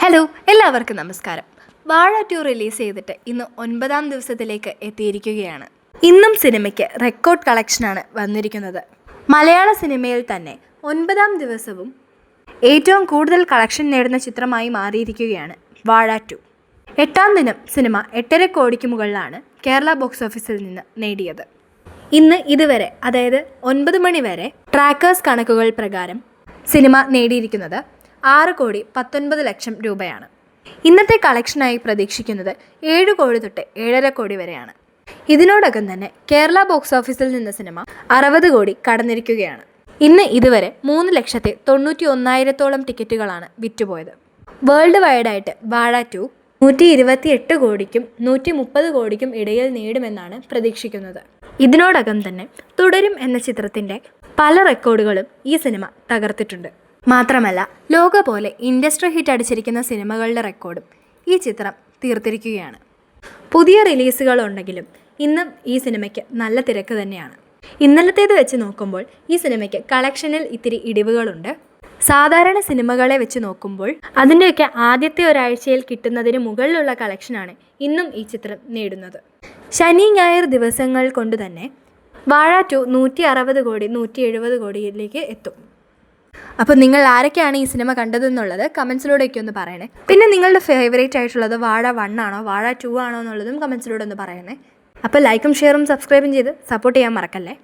Hello, എല്ലാവർക്കും നമസ്കാരം. വാഴ 2 റിലീസ് ചെയ്തിട്ട് ഇന്ന് 9ാം ദിവസത്തിലേക്ക് എത്തിയിരിക്കുകയാണ്. ഇന്നും സിനിമയ്ക്ക് റെക്കോർഡ് കളക്ഷനാണ് വന്നിരിക്കുന്നത്. മലയാള സിനിമയിൽ തന്നെ 9ാം ദിവസവും ഏറ്റവും കൂടുതൽ കളക്ഷൻ നേടുന്ന ചിത്രമായി മാറിയിരിക്കുകയാണ് വാഴ 2. 8ാം ദിനം സിനിമ 8.5 കോടിക്ക് മുകളിലാണ് കേരള ബോക്സ് ഓഫീസിൽ നിന്ന് നേടിയത്. ഇന്ന് ഇതുവരെ, അതായത് 9 മണി വരെ ട്രാക്കേഴ്സ് കണക്കുകൾ പ്രകാരം സിനിമ നേടിയിരിക്കുന്നത് 6,19,00,000 രൂപയാണ്. ഇന്നത്തെ കളക്ഷനായി പ്രതീക്ഷിക്കുന്നത് 7 കോടി തൊട്ട് 7.5 കോടി വരെയാണ്. ഇതിനോടകം തന്നെ കേരള ബോക്സ് ഓഫീസിൽ നിന്ന് സിനിമ 60 കോടി കടന്നിരിക്കുകയാണ്. ഇന്ന് ഇതുവരെ 3,91,000-ഓളം ടിക്കറ്റുകളാണ് വിറ്റുപോയത്. വേൾഡ് വൈഡായിട്ട് വാഴ 2 128 കോടിക്കും 130 കോടിക്കും ഇടയിൽ നേടുമെന്നാണ് പ്രതീക്ഷിക്കുന്നത്. ഇതിനോടകം തന്നെ തുടരും എന്ന ചിത്രത്തിൻ്റെ പല റെക്കോർഡുകളും ഈ സിനിമ തകർത്തിട്ടുണ്ട്. മാത്രമല്ല, ലോക പോലെ ഇൻഡസ്ട്രി ഹിറ്റ് അടിച്ചിരിക്കുന്ന സിനിമകളുടെ റെക്കോർഡും ഈ ചിത്രം തീർത്തിരിക്കുകയാണ്. പുതിയ റിലീസുകളുണ്ടെങ്കിലും ഇന്നും ഈ സിനിമയ്ക്ക് നല്ല തിരക്ക് തന്നെയാണ്. ഇന്നലത്തേത് വെച്ച് നോക്കുമ്പോൾ ഈ സിനിമയ്ക്ക് കളക്ഷനിൽ ഇത്തിരി ഇടിവുകളുണ്ട്. സാധാരണ സിനിമകളെ വെച്ച് നോക്കുമ്പോൾ അതിൻ്റെയൊക്കെ ആദ്യത്തെ ഒരാഴ്ചയിൽ കിട്ടുന്നതിന് മുകളിലുള്ള കളക്ഷനാണ് ഇന്നും ഈ ചിത്രം നേടുന്നത്. ശനി ഞായർ ദിവസങ്ങൾ കൊണ്ട് തന്നെ വാഴ 2 160 കോടി 170 കോടിയിലേക്ക് എത്തും. അപ്പോൾ നിങ്ങൾ ആരൊക്കെയാണ് ഈ സിനിമ കണ്ടതെന്നുള്ളത് കമൻസിലൂടെയൊക്കെ ഒന്ന് പറയണേ. പിന്നെ നിങ്ങളുടെ ഫേവറേറ്റ് ആയിട്ടുള്ളത് വാഴ 1 ആണോ വാഴ 2 ആണോ എന്നുള്ളതും കമൻസിലൂടെ ഒന്ന് പറയണേ. അപ്പോൾ ലൈക്കും ഷെയറും സബ്സ്ക്രൈബും ചെയ്ത് സപ്പോർട്ട് ചെയ്യാൻ മറക്കല്ലേ.